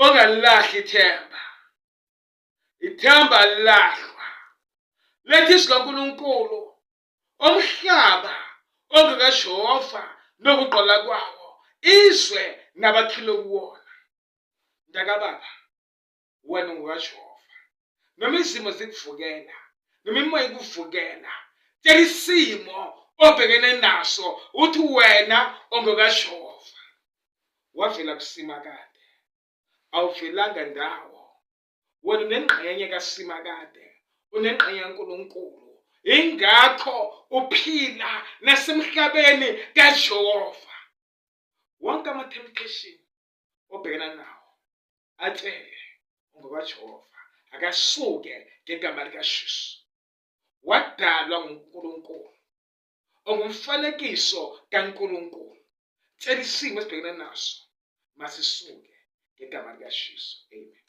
ongalilahli ithemba. Ithemba alilahlwa. Lethi sikaNkulunkulu omhlaba ongekajehova nokuqala kwawo izwe nabakhile kuwona. Mntakababa, wena ungukajehova. Noma izimo zikuvukela, noma imoya ikuvukela, tshela isimo obhekene naso uthi wena ongekajehova. Wavela kuSimakade, awuvelanga ndawo. Wena unengxenye kaSimakade, unengxenye kaNkulunkulu. Ingakho uphila nasemhlabeni kaJehova. Wonke ama-temptation obhekana nawo atshele ungokwaJehova, akasuke ngegama likaJesu. Wadalwa nguNkulunkulu, ongumfanekiso kaNkulunkulu. Tshela isimo esibhekene naso masisuke ngegama likaJesu. Amen.